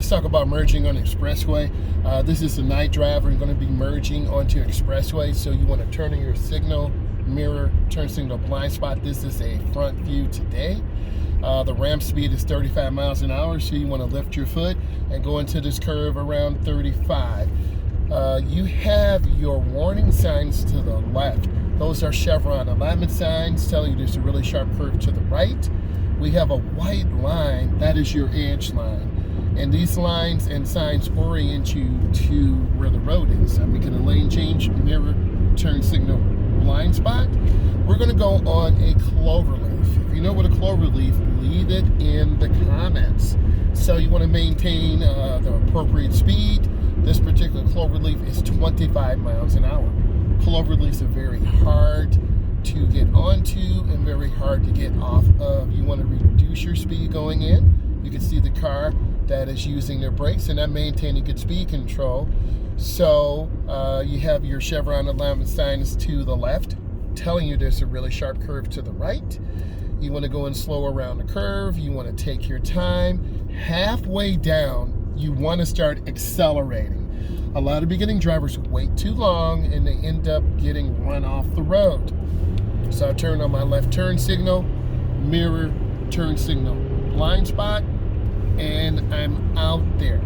Let's talk about merging on Expressway. This is a night driver. You're going to be merging onto Expressway, so you want to turn on your signal, mirror, turn signal, blind spot. This is a front view today. The ramp speed is 35 miles an hour, so you want to lift your foot and go into this curve around 35. You have your warning signs to the left. Those are chevron alignment signs telling you there's a really sharp curve to the right. We have a white line, that is your edge line. And these lines and signs orient you to where the road is. I'm making a lane change, mirror, turn signal, blind spot. We're gonna go on a clover leaf. If you know what a clover leaf, leave it in the comments. So you wanna maintain the appropriate speed. This particular clover leaf is 25 miles an hour. Clover leaves are very hard to get onto and very hard to get off of. You want to reduce your speed going in. You can see the car that is using their brakes and not maintaining good speed control. So you have your chevron alignment signs to the left telling you there's a really sharp curve to the right. You want to go in slow around the curve. You want to take your time. Halfway down, you want to start accelerating. A lot of beginning drivers wait too long and they end up getting run off the road. So I turn on my left turn signal, mirror, turn signal, blind spot, and I'm out there.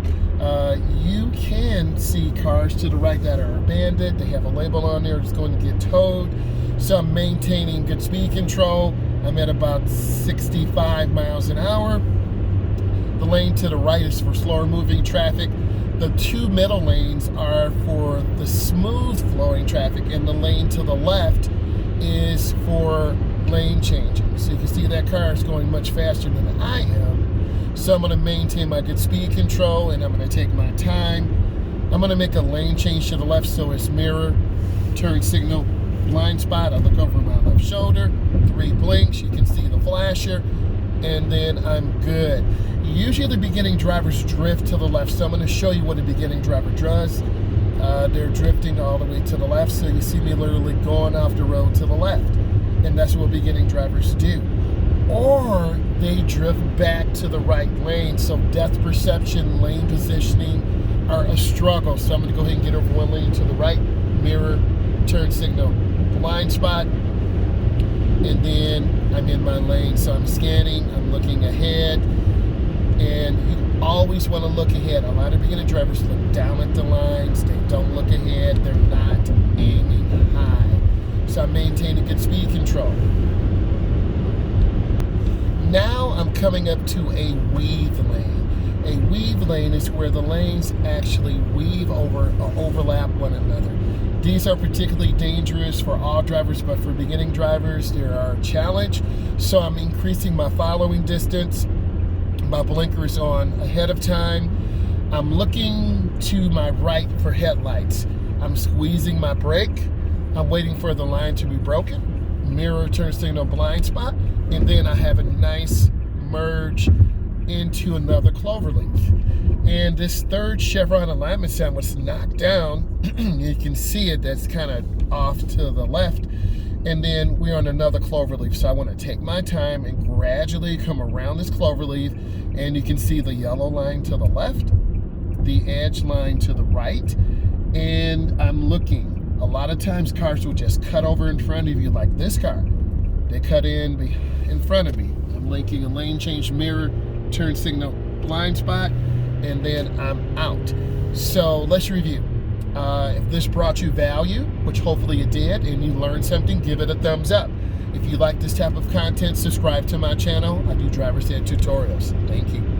You can see cars to the right that are abandoned. They have a label on there, it's going to get towed. So I'm maintaining good speed control. I'm at about 65 miles an hour. The lane to the right is for slower moving traffic. The two middle lanes are for the smooth flowing traffic, and the lane to the left is for lane changing. So you can see that car is going much faster than I am. So I'm going to maintain my good speed control and I'm going to take my time. I'm going to make a lane change to the left, so it's mirror, turn signal, blind spot. I look over my left shoulder, 3 blinks, you can see the flasher, and then I'm good. Usually the beginning drivers drift to the left, so I'm going to show you what a beginning driver does. They're drifting all the way to the left, so you see me literally going off the road to the left. And that's what beginning drivers do. Or they drift back to the right lane, so depth perception, lane positioning are a struggle. So I'm going to go ahead and get over one lane to the right, mirror, turn signal, blind spot, and then I'm in my lane. So I'm scanning, I'm looking ahead, and you always want to look ahead. A lot of beginning drivers look down at the lines, they don't look ahead, they're not aiming high. So I'm maintaining good speed control. Now I'm coming up to a weave lane. A weave lane is where the lanes actually weave over or overlap one another. These are particularly dangerous for all drivers, but for beginning drivers, they are a challenge. So I'm increasing my following distance. My blinkers on ahead of time. I'm looking to my right for headlights. I'm squeezing my brake. I'm waiting for the line to be broken. Mirror, turn signal, blind spot. And then I have a nice merge into another clover leaf. And this third chevron alignment sign was knocked down. You can see it, that's kind of off to the left. And then we're on another clover leaf. So I want to take my time and gradually come around this clover leaf. And you can see the yellow line to the left, the edge line to the right. And I'm looking. A lot of times cars will just cut over in front of you, like this car. They cut in front of me. I'm linking a lane change, mirror, turn signal, blind spot, and then I'm out. So let's review. If this brought you value, which hopefully it did, and you learned something, give it a thumbs up. If you like this type of content, subscribe to my channel. I do driver's ed tutorials. Thank you.